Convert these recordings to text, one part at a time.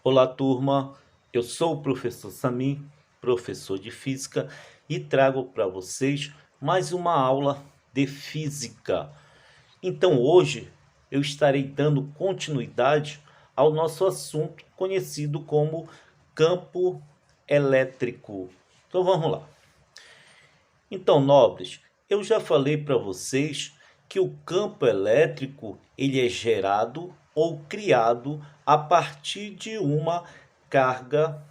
Olá, turma. Eu sou o professor Samir, professor de física, e trago para vocês mais uma aula de física. Então, hoje eu estarei dando continuidade ao nosso assunto conhecido como campo elétrico. Então, vamos lá. Então, nobres, eu já falei para vocês que o campo elétrico ele é gerado ou criado a partir de uma carga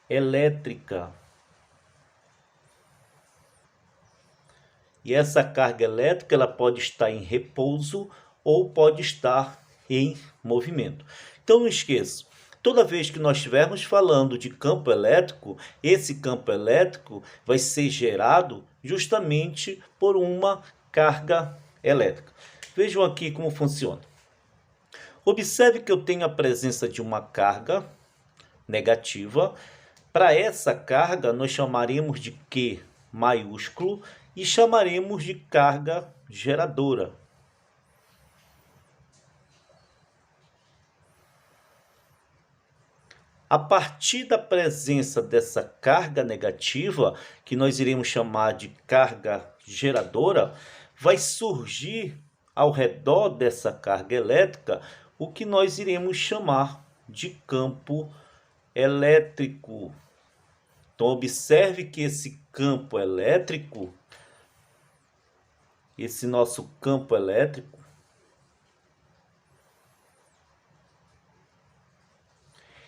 elétrica. E essa carga elétrica ela pode estar em repouso ou pode estar em movimento. Então não esqueça, toda vez que nós estivermos falando de campo elétrico, esse campo elétrico vai ser gerado justamente por uma carga elétrica. Vejam aqui como funciona. Observe que eu tenho a presença de uma carga negativa. Para essa carga, nós chamaremos de Q maiúsculo e chamaremos de carga geradora. A partir da presença dessa carga negativa, que nós iremos chamar de carga geradora, vai surgir ao redor dessa carga elétrica o que nós iremos chamar de campo elétrico. Então, observe que esse campo elétrico, esse nosso campo elétrico,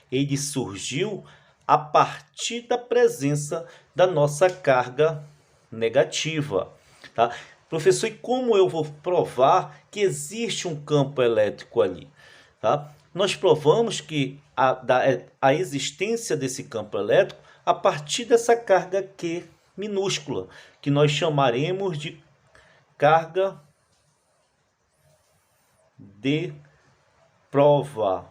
ele surgiu a partir da presença da nossa carga negativa, tá? Professor, e como eu vou provar que existe um campo elétrico ali, tá? Nós provamos que a existência desse campo elétrico a partir dessa carga Q minúscula, que nós chamaremos de carga de prova.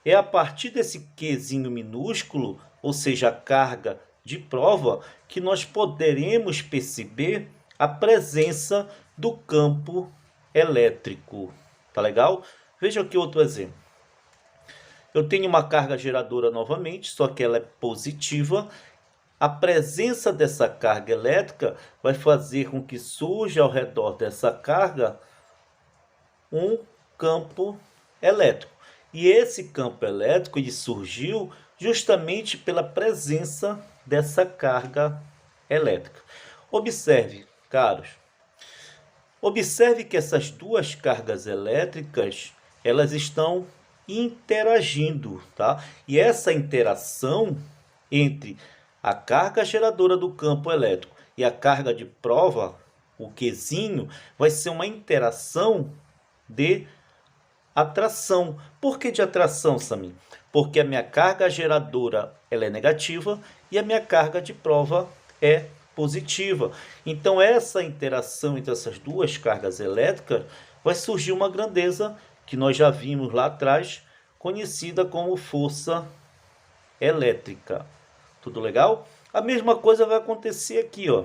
É a partir desse Qzinho minúsculo, ou seja, a carga de prova, que nós poderemos perceber a presença do campo elétrico. Tá legal? Veja aqui outro exemplo. Eu tenho uma carga geradora novamente, só que ela é positiva. A presença dessa carga elétrica vai fazer com que surja ao redor dessa carga um campo elétrico. E esse campo elétrico ele surgiu justamente pela presença dessa carga elétrica. Observe, caros, observe que essas duas cargas elétricas, elas estão interagindo, tá? E essa interação entre a carga geradora do campo elétrico e a carga de prova, o Qzinho, vai ser uma interação de atração. Por que de atração, Samir? Porque a minha carga geradora ela é negativa e a minha carga de prova é positiva. Então essa interação entre essas duas cargas elétricas vai surgir uma grandeza que nós já vimos lá atrás, conhecida como força elétrica. Tudo legal? A mesma coisa vai acontecer aqui, ó.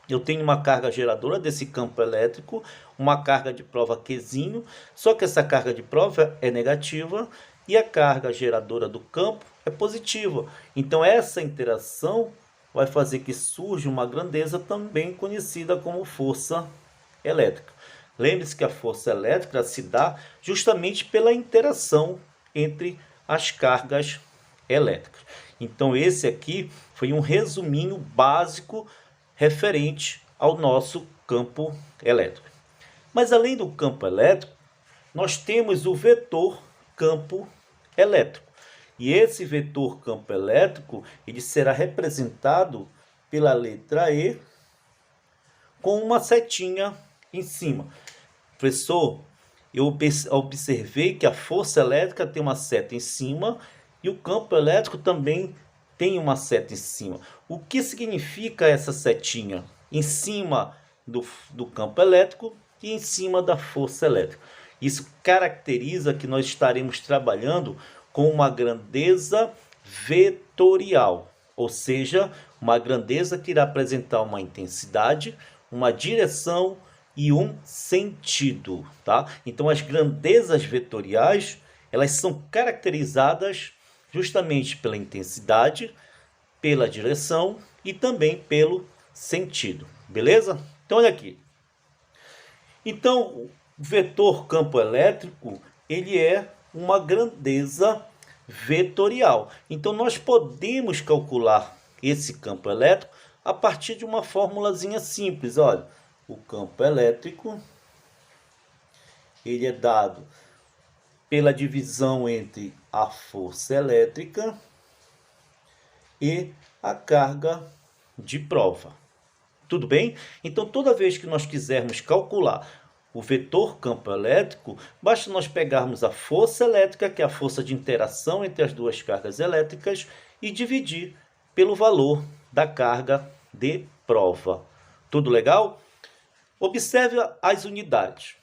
Eu tenho uma carga geradora desse campo elétrico, uma carga de prova Qzinho, só que essa carga de prova é negativa e a carga geradora do campo é positiva. Então essa interação vai fazer que surja uma grandeza também conhecida como força elétrica. Lembre-se que a força elétrica se dá justamente pela interação entre as cargas elétricas. Então esse aqui foi um resuminho básico referente ao nosso campo elétrico. Mas além do campo elétrico, nós temos o vetor campo elétrico. E esse vetor campo elétrico, ele será representado pela letra E com uma setinha em cima. Professor, eu observei que a força elétrica tem uma seta em cima e o campo elétrico também tem uma seta em cima. O que significa essa setinha? Em cima do campo elétrico e em cima da força elétrica. Isso caracteriza que nós estaremos trabalhando com uma grandeza vetorial, ou seja, uma grandeza que irá apresentar uma intensidade, uma direção e um sentido, tá? Então as grandezas vetoriais, elas são caracterizadas justamente pela intensidade, pela direção e também pelo sentido, beleza? Então olha aqui. Então o vetor campo elétrico, ele é uma grandeza vetorial. Então nós podemos calcular esse campo elétrico a partir de uma formulazinha simples. Olha, o campo elétrico, ele é dado pela divisão entre a força elétrica e a carga de prova. Tudo bem? Então toda vez que nós quisermos calcular o vetor campo elétrico, basta nós pegarmos a força elétrica, que é a força de interação entre as duas cargas elétricas, e dividir pelo valor da carga de prova. Tudo legal? Observe as unidades.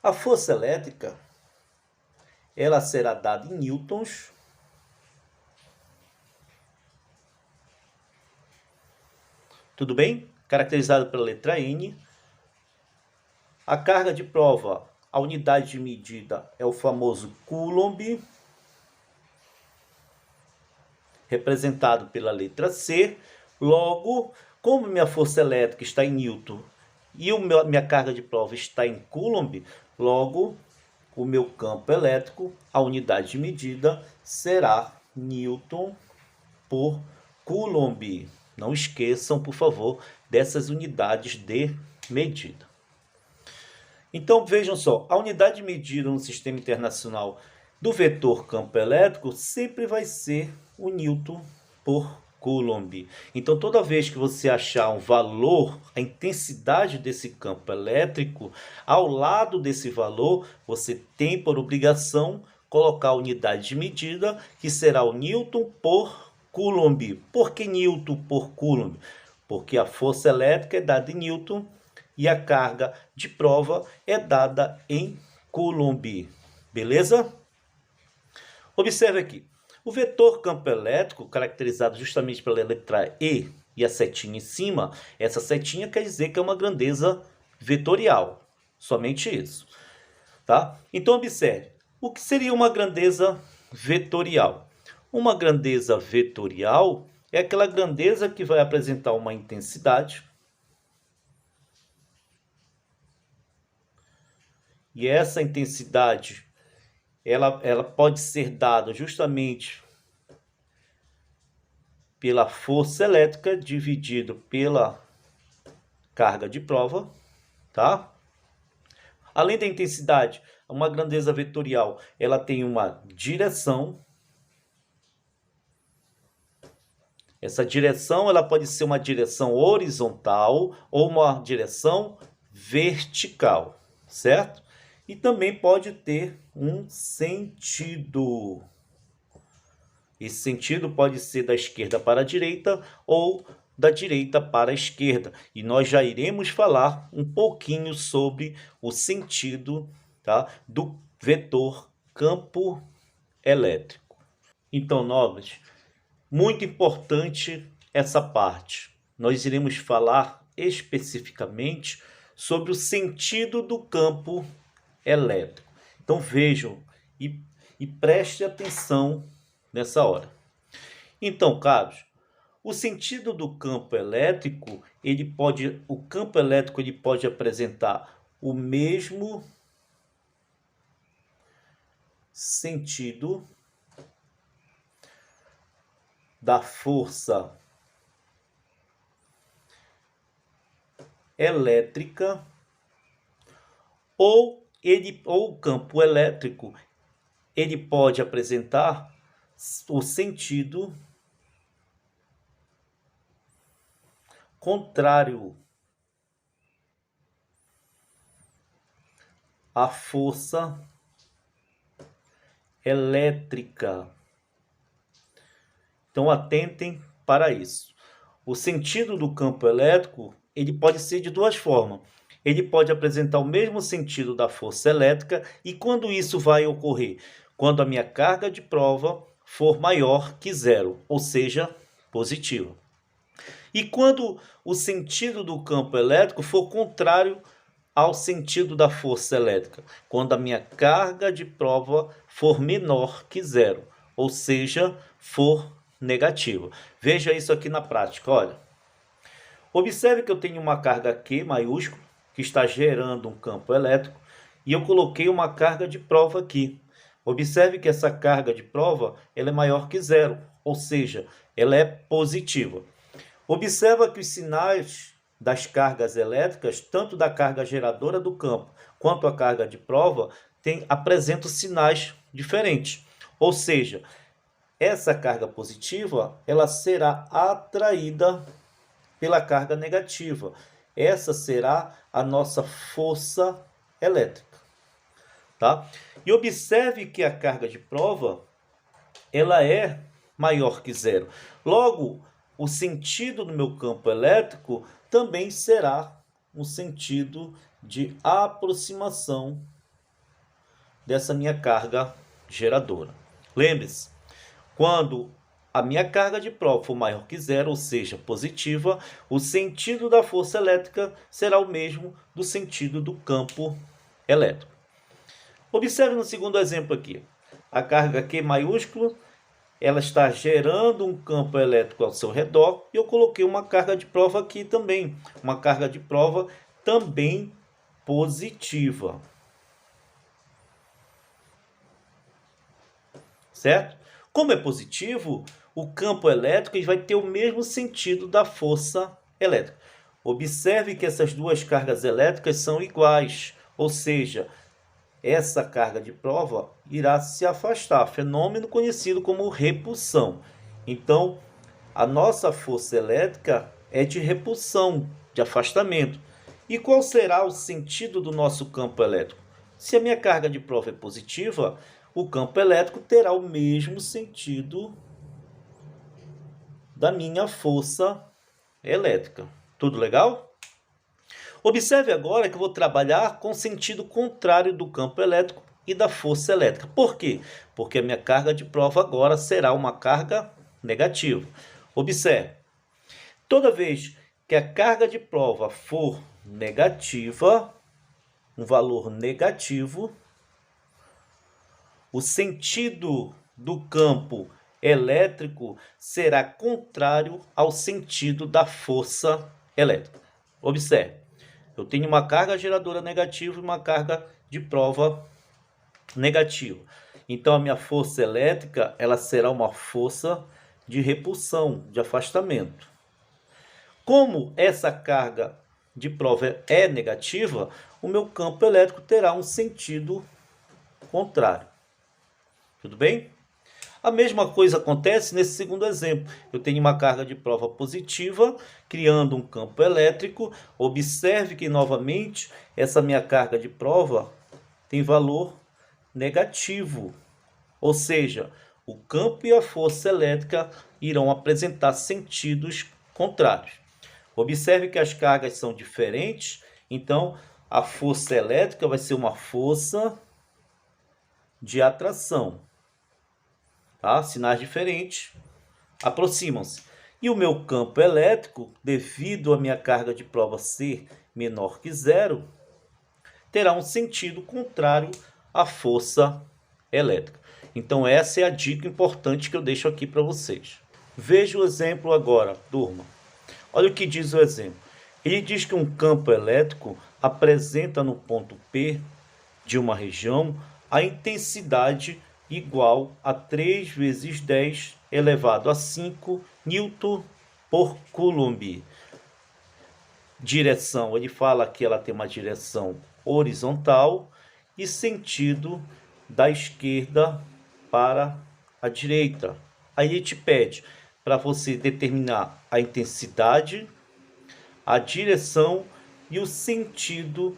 A força elétrica, ela será dada em newtons. Tudo bem? Caracterizada pela letra N. A carga de prova, a unidade de medida é o famoso Coulomb, representado pela letra C. Logo, como minha força elétrica está em Newton e minha carga de prova está em Coulomb, logo o meu campo elétrico, a unidade de medida será Newton por Coulomb. Não esqueçam, por favor, dessas unidades de medida. Então vejam só, a unidade de medida no sistema internacional do vetor campo elétrico sempre vai ser o Newton por Coulomb. Então toda vez que você achar um valor, a intensidade desse campo elétrico, ao lado desse valor, você tem por obrigação colocar a unidade de medida, que será o Newton por Coulomb. Por que Newton por Coulomb? Porque a força elétrica é dada em Newton e a carga de prova é dada em Coulomb. Beleza? Observe aqui. O vetor campo elétrico, caracterizado justamente pela letra E e a setinha em cima, essa setinha quer dizer que é uma grandeza vetorial. Somente isso. Tá? Então observe. O que seria uma grandeza vetorial? Uma grandeza vetorial é aquela grandeza que vai apresentar uma intensidade. E essa intensidade, ela pode ser dada justamente pela força elétrica dividido pela carga de prova, tá? Além da intensidade, uma grandeza vetorial, ela tem uma direção. Essa direção, ela pode ser uma direção horizontal ou uma direção vertical, certo? E também pode ter um sentido. Esse sentido pode ser da esquerda para a direita ou da direita para a esquerda. E nós já iremos falar um pouquinho sobre o sentido, tá, do vetor campo elétrico. Então, nobres, muito importante essa parte. Nós iremos falar especificamente sobre o sentido do campo elétrico. Então vejam e preste atenção nessa hora. Então, caros, o sentido do campo elétrico, o campo elétrico ele pode apresentar o mesmo sentido da força elétrica ou o campo elétrico ele pode apresentar o sentido contrário à força elétrica. Então atentem para isso. O sentido do campo elétrico ele pode ser de duas formas. Ele pode apresentar o mesmo sentido da força elétrica. E quando isso vai ocorrer? Quando a minha carga de prova for maior que zero, ou seja, positiva. E quando o sentido do campo elétrico for contrário ao sentido da força elétrica, quando a minha carga de prova for menor que zero, ou seja, for negativa. Veja isso aqui na prática, olha. Observe que eu tenho uma carga Q maiúscula, que está gerando um campo elétrico, e eu coloquei uma carga de prova aqui. Observe que essa carga de prova ela é maior que zero, ou seja, ela é positiva. Observa que os sinais das cargas elétricas, tanto da carga geradora do campo quanto a carga de prova, apresentam sinais diferentes. Ou seja, essa carga positiva ela será atraída pela carga negativa. Essa será a nossa força elétrica. Tá? E observe que a carga de prova ela é maior que zero. Logo, o sentido do meu campo elétrico também será um sentido de aproximação dessa minha carga geradora. Lembre-se, quando a minha carga de prova for maior que zero, ou seja, positiva, o sentido da força elétrica será o mesmo do sentido do campo elétrico. Observe no segundo exemplo aqui. A carga Q maiúscula, ela está gerando um campo elétrico ao seu redor e eu coloquei uma carga de prova aqui também. Uma carga de prova também positiva. Certo? Como é positivo, o campo elétrico vai ter o mesmo sentido da força elétrica. Observe que essas duas cargas elétricas são iguais, ou seja, essa carga de prova irá se afastar, fenômeno conhecido como repulsão. Então, a nossa força elétrica é de repulsão, de afastamento. E qual será o sentido do nosso campo elétrico? Se a minha carga de prova é positiva, o campo elétrico terá o mesmo sentido da minha força elétrica. Tudo legal? Observe agora que eu vou trabalhar com o sentido contrário do campo elétrico e da força elétrica. Por quê? Porque a minha carga de prova agora será uma carga negativa. Observe, toda vez que a carga de prova for negativa, um valor negativo, o sentido do campo elétrico será contrário ao sentido da força elétrica. Observe, eu tenho uma carga geradora negativa e uma carga de prova negativa. Então a minha força elétrica ela será uma força de repulsão, de afastamento. Como essa carga de prova é negativa, o meu campo elétrico terá um sentido contrário. Tudo bem? A mesma coisa acontece nesse segundo exemplo. Eu tenho uma carga de prova positiva, criando um campo elétrico. Observe que, novamente, essa minha carga de prova tem valor negativo. Ou seja, o campo e a força elétrica irão apresentar sentidos contrários. Observe que as cargas são diferentes, então a força elétrica vai ser uma força de atração. Tá? Sinais diferentes aproximam-se. E o meu campo elétrico, devido à minha carga de prova ser menor que zero, terá um sentido contrário à força elétrica. Então essa é a dica importante que eu deixo aqui para vocês. Veja o exemplo agora, turma. Olha o que diz o exemplo. Ele diz que um campo elétrico apresenta no ponto P de uma região a intensidade igual a 3 vezes 10 elevado a 5 Newton por Coulomb. Direção, ele fala que ela tem uma direção horizontal e sentido da esquerda para a direita. Aí ele te pede para você determinar a intensidade, a direção e o sentido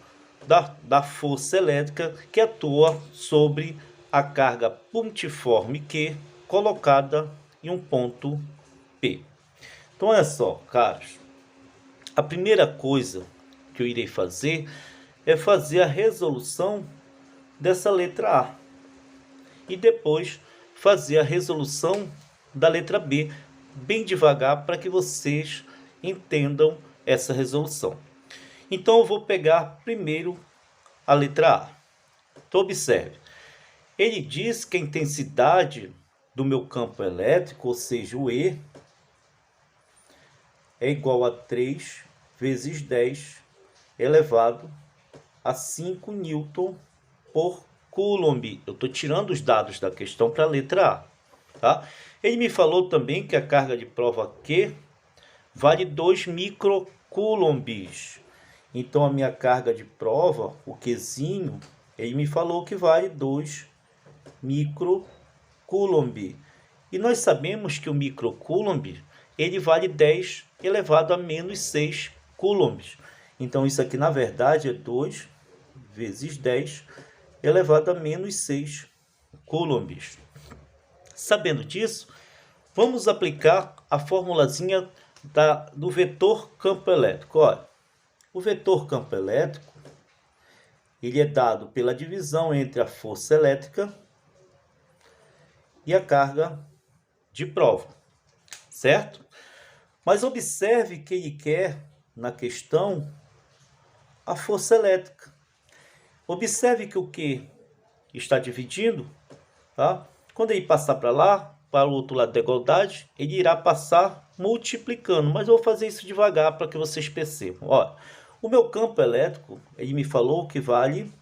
da força elétrica que atua sobre a carga pontiforme Q colocada em um ponto P. Então, olha só, caros. A primeira coisa que eu irei fazer é fazer a resolução dessa letra A. E depois fazer a resolução da letra B, bem devagar, para que vocês entendam essa resolução. Então eu vou pegar primeiro a letra A. Então observe, ele diz que a intensidade do meu campo elétrico, ou seja, o E, é igual a 3 vezes 10 elevado a 5 newton por coulomb. Eu estou tirando os dados da questão para a letra A. Tá? Ele me falou também que a carga de prova Q vale 2 microcoulombs. Então a minha carga de prova, o Qzinho, ele me falou que vale 2 microcoulomb. E nós sabemos que o microcoulomb, ele vale 10 elevado a menos 6 coulombs. Então isso aqui na verdade é 2 vezes 10 elevado a menos 6 coulombs. Sabendo disso, vamos aplicar a formulazinha do vetor campo elétrico. Olha, o vetor campo elétrico, ele é dado pela divisão entre a força elétrica e a carga de prova, certo? Mas observe que ele quer, na questão, a força elétrica. Observe que o Q está dividindo, tá? Quando ele passar para lá, para o outro lado da igualdade, ele irá passar multiplicando. Mas eu vou fazer isso devagar para que vocês percebam. Ó, o meu campo elétrico, ele me falou que vale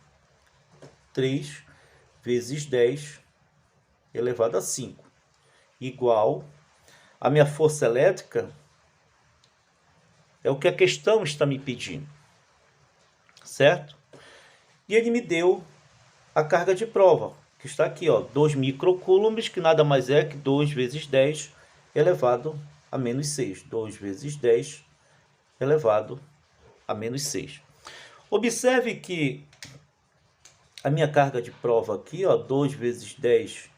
3 vezes 10 elevado a 5. Igual a minha força elétrica, é o que a questão está me pedindo. Certo? E ele me deu a carga de prova, que está aqui, ó, 2 microcoulombs, que nada mais é que 2 vezes 10 elevado a menos 6. 2 vezes 10 elevado a menos 6. Observe que a minha carga de prova aqui, ó, 2 vezes 10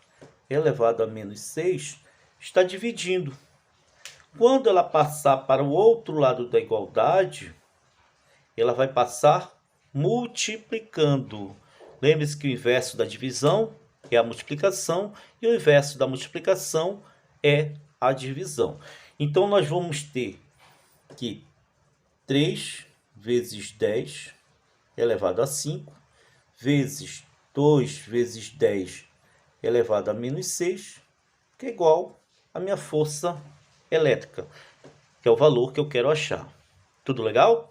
elevado a menos 6, está dividindo. Quando ela passar para o outro lado da igualdade, ela vai passar multiplicando. Lembre-se que o inverso da divisão é a multiplicação e o inverso da multiplicação é a divisão. Então, nós vamos ter que 3 vezes 10 elevado a 5 vezes 2 vezes 10 elevado a menos 6, que é igual à minha força elétrica, que é o valor que eu quero achar. Tudo legal?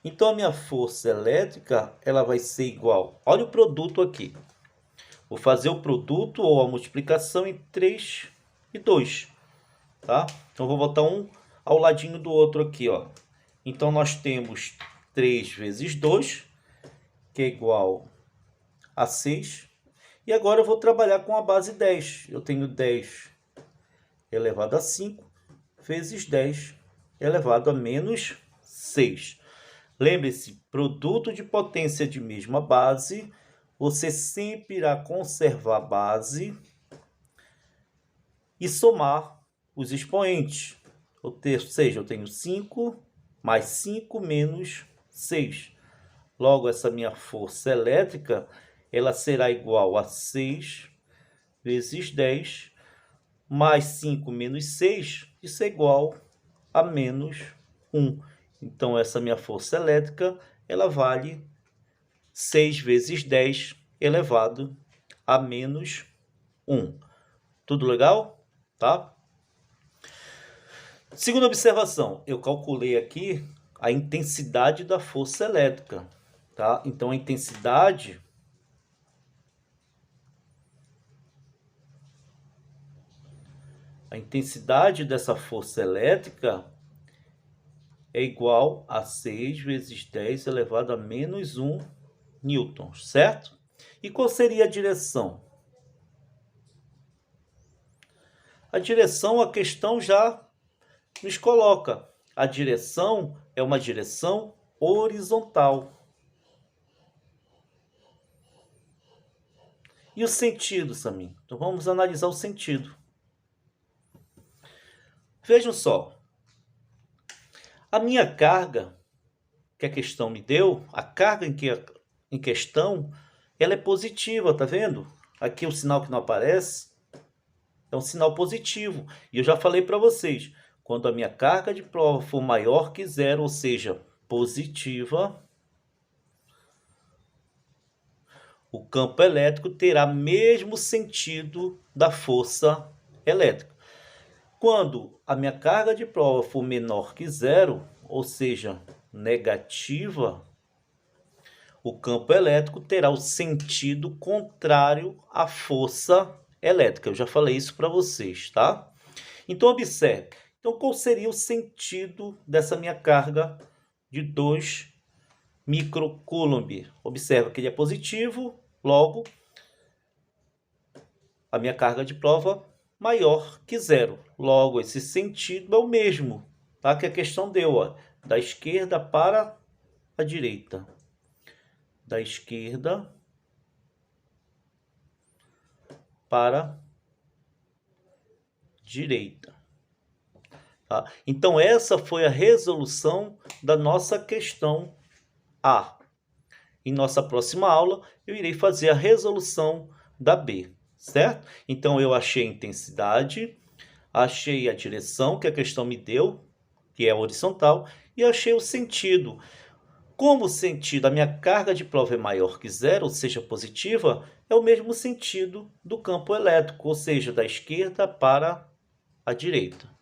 Então, a minha força elétrica, ela vai ser igual... Olha o produto aqui. Vou fazer o produto ou a multiplicação em 3 e 2. Tá? Então, vou botar um ao ladinho do outro aqui, ó. Então, nós temos 3 vezes 2, que é igual a 6. E agora eu vou trabalhar com a base 10. Eu tenho 10 elevado a 5 vezes 10 elevado a menos 6. Lembre-se, produto de potência de mesma base, você sempre irá conservar a base e somar os expoentes. Ou seja, eu tenho 5 mais 5 menos 6. Logo, essa minha força elétrica, ela será igual a 6 vezes 10 mais 5 menos 6, isso é igual a menos 1. Então, essa minha força elétrica, ela vale 6 vezes 10 elevado a menos 1. Tudo legal? Tá? Segunda observação, eu calculei aqui a intensidade da força elétrica. Tá? Então, a intensidade dessa força elétrica é igual a 6 vezes 10 elevado a menos 1 newtons, certo? E qual seria a direção? A direção, a questão já nos coloca. A direção é uma direção horizontal. E o sentido, Samir? Então vamos analisar o sentido. Vejam só. A minha carga, que a questão me deu, a carga em questão, ela é positiva, tá vendo? Aqui o sinal que não aparece é um sinal positivo. E eu já falei para vocês, Quando a minha carga de prova for maior que zero, ou seja, positiva, o campo elétrico terá mesmo sentido da força elétrica. Quando a minha carga de prova for menor que zero, ou seja, negativa, o campo elétrico terá o sentido contrário à força elétrica. Eu já falei isso para vocês, tá? Então, observe. Então, qual seria o sentido dessa minha carga de 2 microcoulomb? Observa que ele é positivo, logo, a minha carga de prova maior que zero. Logo, esse sentido é o mesmo, tá? Que a questão deu, ó, da esquerda para a direita. Da esquerda para direita. Tá? Então, essa foi a resolução da nossa questão A. Em nossa próxima aula, eu irei fazer a resolução da B, certo? Então, eu achei a intensidade, achei a direção que a questão me deu, que é horizontal, e achei o sentido. Como o sentido, a minha carga de prova é maior que zero, ou seja, positiva, é o mesmo sentido do campo elétrico, ou seja, da esquerda para a direita.